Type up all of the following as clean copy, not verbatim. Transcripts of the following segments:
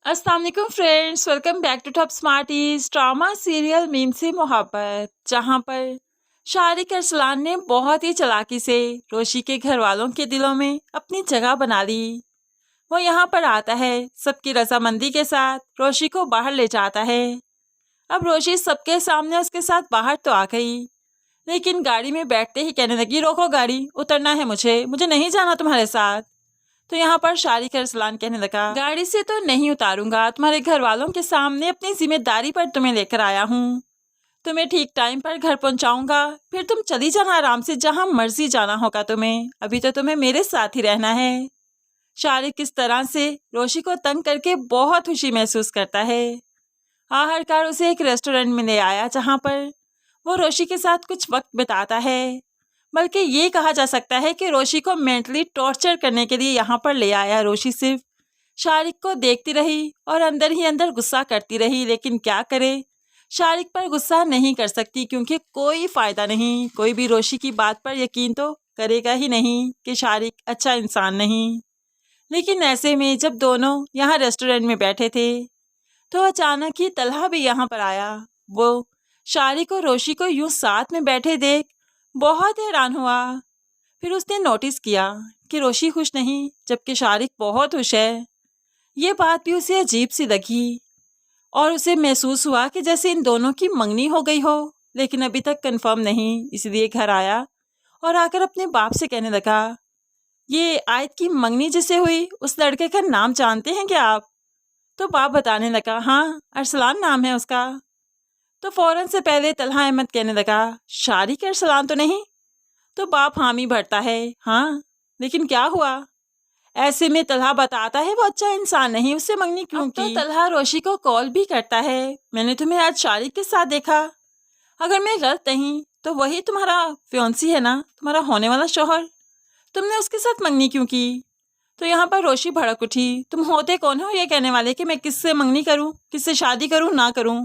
अस्सलाम वालेकुम friends, welcome back to Top Smarties. Drama serial Meem se Mohabbat, जहां पर शारिक अरसलान ने बहुत ही चालाकी से रोशी के घर वालों के दिलों में अपनी जगह बना ली। वो यहाँ पर आता है, सबकी रजामंदी के साथ रोशी को बाहर ले जाता है। अब रोशी सबके सामने उसके साथ बाहर तो आ गई, लेकिन गाड़ी में बैठते ही कहने लगी, रोको गाड़ी, उतरना है मुझे मुझे नहीं जाना तुम्हारे साथ। तो यहाँ पर शारिक अरसलान कहने लगा, गाड़ी से तो नहीं उतारूंगा, तुम्हारे घर वालों के सामने अपनी जिम्मेदारी पर तुम्हें लेकर आया हूँ। तुम्हें ठीक टाइम पर घर पहुँचाऊंगा, फिर तुम चली जाना आराम से, जहाँ मर्जी जाना होगा तुम्हें। अभी तो तुम्हें मेरे साथ ही रहना है। शारिक इस तरह से रोशी को तंग करके बहुत खुशी महसूस करता है। आखिरकार उसे एक रेस्टोरेंट में ले आया, जहाँ पर वो रोशी के साथ कुछ वक्त बिताता है। बल्कि ये कहा जा सकता है कि रोशी को मेंटली टॉर्चर करने के लिए यहाँ पर ले आया। रोशी सिर्फ शारिक को देखती रही और अंदर ही अंदर गुस्सा करती रही, लेकिन क्या करे, शारिक पर गुस्सा नहीं कर सकती, क्योंकि कोई फ़ायदा नहीं। कोई भी रोशी की बात पर यकीन तो करेगा ही नहीं कि शारिक अच्छा इंसान नहीं। लेकिन ऐसे में जब दोनों यहाँ रेस्टोरेंट में बैठे थे, तो अचानक ही तलहा भी यहाँ पर आया। वो शारिक और रोशी को यूं साथ में बैठे देख बहुत हैरान हुआ। फिर उसने नोटिस किया कि रोशी खुश नहीं, जबकि शारिक बहुत खुश है। ये बात भी उसे अजीब सी लगी और उसे महसूस हुआ कि जैसे इन दोनों की मंगनी हो गई हो, लेकिन अभी तक कंफर्म नहीं। इसलिए घर आया और आकर अपने बाप से कहने लगा, ये आयत की मंगनी जिसे हुई, उस लड़के का नाम जानते हैं क्या आप? तो बाप बताने लगा, हाँ, अरसलान नाम है उसका। तो फौरन से पहले तलहा अहमद कहने लगा, शारिक अरसलान तो नहीं? तो बाप हामी भरता है, हाँ, लेकिन क्या हुआ? ऐसे में तलहा बताता है वो अच्छा इंसान नहीं, उससे मंगनी क्यों की? तो तलहा रोशी को कॉल भी करता है, मैंने तुम्हें आज शारिक के साथ देखा। अगर मैं गलत नहीं तो वही तुम्हारा फियांसी है ना, तुम्हारा होने वाला शौहर। तुमने उसके साथ मंगनी क्यों की? तो यहाँ पर रोशी भड़क उठी, तुम होते कौन हो ये कहने वाले कि मैं किससे मंगनी करूँ, किससे शादी करूँ ना करूँ?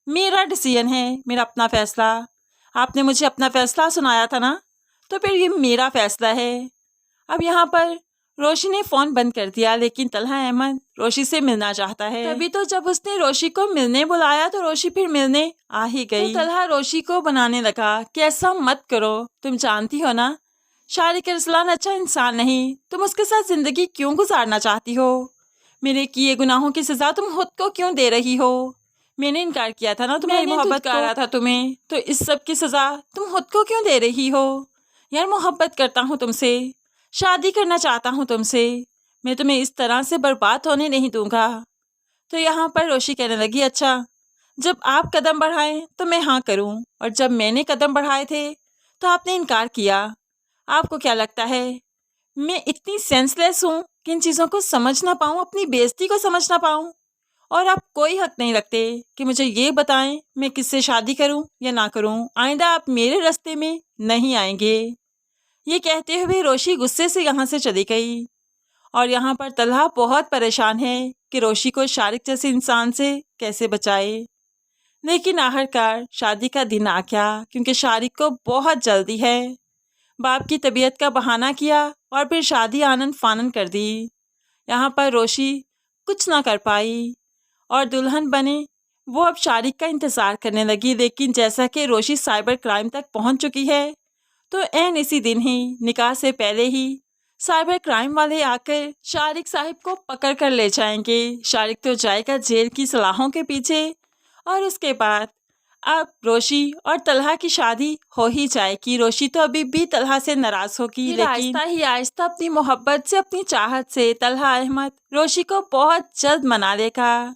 मेरा डिसीजन है, मेरा अपना फैसला। आपने मुझे अपना फैसला सुनाया था ना, तो फिर ये मेरा फैसला है। अब यहाँ पर रोशी ने फ़ोन बंद कर दिया, लेकिन तलहा अहमद रोशी से मिलना चाहता है। तभी तो जब उसने रोशी को मिलने बुलाया तो रोशी फिर मिलने आ ही गई। तो तलहा रोशी को बनाने लगा कि ऐसा मत करो, तुम जानती हो ना शारिक अरसलान अच्छा इंसान नहीं, तुम उसके साथ ज़िंदगी क्यों गुजारना चाहती हो? मेरे किए गुनाहों की सज़ा तुम खुद को क्यों दे रही हो? मैंने इनकार किया था ना तुम्हारी मोहब्बत कर रहा था तुम्हें, तो इस सब की सज़ा तुम खुद को क्यों दे रही हो? यार, मोहब्बत करता हूँ तुमसे, शादी करना चाहता हूँ तुमसे, मैं तुम्हें इस तरह से बर्बाद होने नहीं दूंगा। तो यहाँ पर रोशी कहने लगी, अच्छा, जब आप कदम बढ़ाएं तो मैं हाँ करूँ, और जब मैंने कदम बढ़ाए थे तो आपने इनकार किया। आपको क्या लगता है मैं इतनी सेंसलेस हूँ कि इन चीज़ों को समझ ना पाऊँ, अपनी बेइज्जती को समझ ना पाऊँ? और आप कोई हक नहीं रखते कि मुझे ये बताएं मैं किससे शादी करूं या ना करूं। आइंदा आप मेरे रास्ते में नहीं आएंगे। ये कहते हुए रोशी गुस्से से यहाँ से चली गई। और यहाँ पर तलहा बहुत परेशान है कि रोशी को शारिक जैसे इंसान से कैसे बचाए। लेकिन आखिरकार शादी का दिन आ गया, क्योंकि शारिक को बहुत जल्दी है। बाप की तबीयत का बहाना किया और फिर शादी आनन फानन कर दी। यहाँ पर रोशी कुछ ना कर पाई और दुल्हन बने वो अब शारिक का इंतज़ार करने लगी। लेकिन जैसा कि रोशी साइबर क्राइम तक पहुंच चुकी है, तो ऐन इसी दिन ही, निकाह से पहले ही, साइबर क्राइम वाले आकर शारिक साहिब को पकड़ कर ले जाएंगे। शारिक तो जाएगा जेल की सलाहों के पीछे, और उसके बाद अब रोशी और तलहा की शादी हो ही जाएगी। रोशी तो अभी भी तलहा से नाराज़ होगी, लेकिन आहिस्ता ही आहिस्ता अपनी मोहब्बत से, अपनी चाहत से तलहा अहमद रोशी को बहुत जल्द मना लेगा।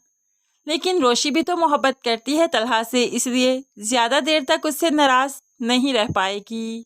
लेकिन रोशी भी तो मोहब्बत करती है तलहा से, इसलिए ज़्यादा देर तक उससे नाराज़ नहीं रह पाएगी।